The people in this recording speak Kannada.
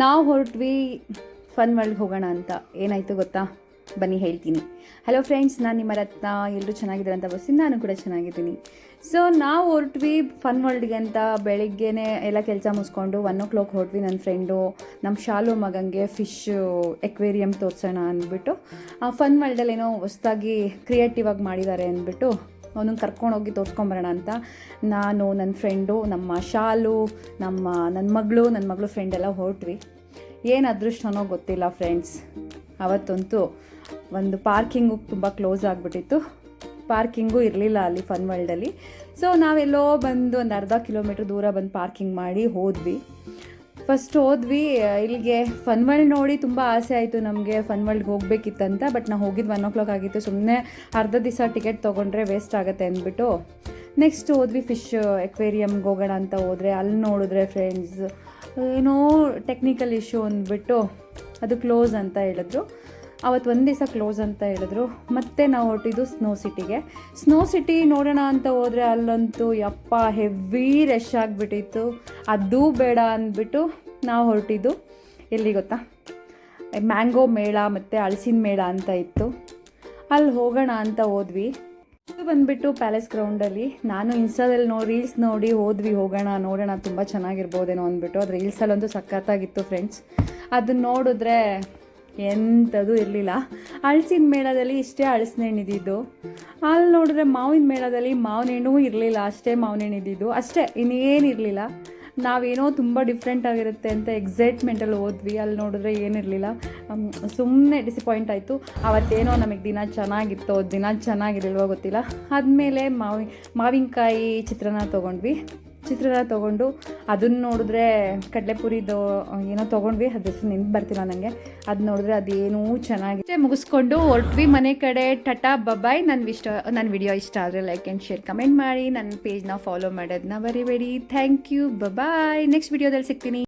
ನಾವು ಹೊರಟ್ವಿ ಫನ್ ವರ್ಲ್ಡ್ಗೆ ಹೋಗೋಣ ಅಂತ. ಏನಾಯಿತು ಗೊತ್ತಾ, ಬನ್ನಿ ಹೇಳ್ತೀನಿ. ಹಲೋ ಫ್ರೆಂಡ್ಸ್, ನಾನು ನಿಮ್ಮ ರತ್ನ. ಎಲ್ಲರೂ ಚೆನ್ನಾಗಿದ್ದಾರೆ ಅಂತ ಬಸ್ಸಿಂದ ನಾನು ಕೂಡ ಚೆನ್ನಾಗಿದ್ದೀನಿ. ಸೊ ನಾವು ಹೊರಟ್ವಿ ಫನ್ ವರ್ಲ್ಡ್ಗೆ ಅಂತ. ಬೆಳಿಗ್ಗೆನೇ ಎಲ್ಲ ಕೆಲಸ ಮುಗಿಸ್ಕೊಂಡು 1 o'clock ಹೊರಟ್ವಿ. ನನ್ನ ಫ್ರೆಂಡು ನಮ್ಮ ಶಾಲು ಮಗಂಗೆ ಫಿಶ್ ಎಕ್ವೇರಿಯಮ್ ತೋರಿಸೋಣ ಅಂದ್ಬಿಟ್ಟು, ಫನ್ ವರ್ಲ್ಡಲ್ಲಿ ಏನೋ ಹೊಸ್ದಾಗಿ ಕ್ರಿಯೇಟಿವ್ ಆಗಿ ಮಾಡಿದ್ದಾರೆ ಅಂದ್ಬಿಟ್ಟು ಅವನನ್ನು ಕರ್ಕೊಂಡೋಗಿ ತೋರಿಸ್ಕೊಂಬರೋಣ ಅಂತ ನಾನು, ನನ್ನ ಫ್ರೆಂಡು, ನಮ್ಮ ಶಾಲು, ನನ್ನ ಮಗಳು ಫ್ರೆಂಡ್ ಎಲ್ಲ ಹೊರಟ್ವಿ. ಏನು ಅದೃಷ್ಟನೋ ಗೊತ್ತಿಲ್ಲ ಫ್ರೆಂಡ್ಸ್, ಅವತ್ತಂತೂ ಒಂದು ಪಾರ್ಕಿಂಗು ತುಂಬ ಕ್ಲೋಸ್ ಆಗಿಬಿಟ್ಟಿತ್ತು. ಪಾರ್ಕಿಂಗು ಇರಲಿಲ್ಲ ಅಲ್ಲಿ ಫನ್ ವರ್ಲ್ಡಲ್ಲಿ. ಸೊ ನಾವೆಲ್ಲೋ ಬಂದು ಒಂದು ಅರ್ಧ ಕಿಲೋಮೀಟ್ರ್ ದೂರ ಬಂದು ಪಾರ್ಕಿಂಗ್ ಮಾಡಿ ಹೋದ್ವಿ. ಇಲ್ಲಿಗೆ ಫನ್ ವರ್ಲ್ಡ್ ನೋಡಿ ತುಂಬ ಆಸೆ ಆಯಿತು ನಮಗೆ, ಫನ್ ವರ್ಲ್ಡ್ಗೆ ಹೋಗಬೇಕಿತ್ತಂತ. ಬಟ್ ನಾವು ಹೋಗಿದ್ದು 1 o'clock ಆಗಿತ್ತು. ಸುಮ್ಮನೆ ಅರ್ಧ ದಿವಸ ಟಿಕೆಟ್ ತೊಗೊಂಡ್ರೆ ವೇಸ್ಟ್ ಆಗುತ್ತೆ ಅಂದ್ಬಿಟ್ಟು ನೆಕ್ಸ್ಟ್ ಹೋದ್ವಿ ಫಿಶ್ ಎಕ್ವೇರಿಯಮ್ಗೆ ಹೋಗೋಣ ಅಂತ ಹೋದರೆ, ಅಲ್ಲಿ ನೋಡಿದ್ರೆ ಫ್ರೆಂಡ್ಸ್ ಏನೋ ಟೆಕ್ನಿಕಲ್ ಇಶ್ಯೂ ಅಂದ್ಬಿಟ್ಟು ಅದು ಕ್ಲೋಸ್ ಅಂತ ಹೇಳಿದ್ರು. ಅವತ್ತು ಒಂದು ದಿವಸ ಕ್ಲೋಸ್ ಅಂತ ಹೇಳಿದ್ರು. ಮತ್ತು ನಾವು ಹೊರಟಿದ್ದು ಸ್ನೋ ಸಿಟಿ ನೋಡೋಣ ಅಂತ ಹೋದರೆ ಅಲ್ಲಂತೂ ಯಪ್ಪ ಹೆವಿ ರಶ್ ಆಗಿಬಿಟ್ಟಿತ್ತು. ಅದು ಬೇಡ ಅಂದ್ಬಿಟ್ಟು ನಾವು ಹೊರಟಿದ್ದು ಎಲ್ಲಿ ಗೊತ್ತಾ, ಮ್ಯಾಂಗೋ ಮೇಳ ಮತ್ತು ಹಲಸಿನ ಮೇಳ ಅಂತ ಇತ್ತು. ಅಲ್ಲಿ ಹೋಗೋಣ ಅಂತ ಹೋದ್ವಿ. ಇದು ಬಂದುಬಿಟ್ಟು ಪ್ಯಾಲೇಸ್ ಗ್ರೌಂಡಲ್ಲಿ. ನಾನು ಇನ್ಸ್ಟಾದಲ್ಲಿ ರೀಲ್ಸ್ ನೋಡಿ ಹೋಗೋಣ ತುಂಬ ಚೆನ್ನಾಗಿರ್ಬೋದೇನೋ ಅಂದ್ಬಿಟ್ಟು. ಅದು ರೀಲ್ಸಲ್ಲಂತೂ ಸಖತ್ತಾಗಿತ್ತು ಫ್ರೆಂಡ್ಸ್. ಅದನ್ನ ನೋಡಿದ್ರೆ ಎಂಥದ್ದು ಇರಲಿಲ್ಲ. ಹಲಸಿನ ಮೇಳದಲ್ಲಿ ಇಷ್ಟೇ ಹಲಸಿನ ಹಣ್ಣು ಇದ್ದಿದ್ದು. ಅಲ್ಲಿ ನೋಡಿದ್ರೆ ಮಾವಿನ ಮೇಳದಲ್ಲಿ ಮಾವಿನ ಹಣ್ಣು ಇರಲಿಲ್ಲ, ಅಷ್ಟೇ ಮಾವಿನ ಹಣ್ಣು ಇದ್ದಿದ್ದು ಅಷ್ಟೇ, ಇನ್ನೇನಿರಲಿಲ್ಲ. ನಾವೇನೋ ತುಂಬ ಡಿಫ್ರೆಂಟ್ ಆಗಿರುತ್ತೆ ಅಂತ ಎಕ್ಸೈಟ್ಮೆಂಟಲ್ಲಿ ಹೋದ್ವಿ. ಅಲ್ಲಿ ನೋಡಿದ್ರೆ ಏನಿರಲಿಲ್ಲ. ಸುಮ್ಮನೆ ಡಿಸಪಾಯಿಂಟ್ ಆಯಿತು. ಅವತ್ತೇನೋ ನಮಗೆ ದಿನ ಚೆನ್ನಾಗಿತ್ತು, ದಿನ ಚೆನ್ನಾಗಿರಲ್ವೋ ಗೊತ್ತಿಲ್ಲ. ಆದಮೇಲೆ ಮಾವಿನಕಾಯಿ ಚಿತ್ರಾನ್ನ ತೊಗೊಂಡು ಅದನ್ನು ನೋಡಿದ್ರೆ ಕಡಲೆಪುರಿದು ಏನೋ ತೊಗೊಂಡ್ವಿ, ಅದು ಹೆಸರು ನೆನ್ಪು ಬರ್ತಿಲ್ಲ ನನಗೆ. ಅದು ನೋಡಿದ್ರೆ ಅದೇನೂ ಚೆನ್ನಾಗಿದೆ. ಮುಗಿಸ್ಕೊಂಡು ಹೊರಟ್ವಿ ಮನೆ ಕಡೆ. Ta-ta bye-bye. ನನ್ನ ವಿಡಿಯೋ ಇಷ್ಟ ಆದರೆ ಲೈಕ್ ಆ್ಯಂಡ್ ಶೇರ್ ಕಮೆಂಟ್ ಮಾಡಿ. ನನ್ನ ಪೇಜ್ನ ಫಾಲೋ ಮಾಡೋದನ್ನ ಬರಿಬೇಡಿ. Thank you, bye bye. ನೆಕ್ಸ್ಟ್ ವಿಡಿಯೋದಲ್ಲಿ ಸಿಗ್ತೀನಿ.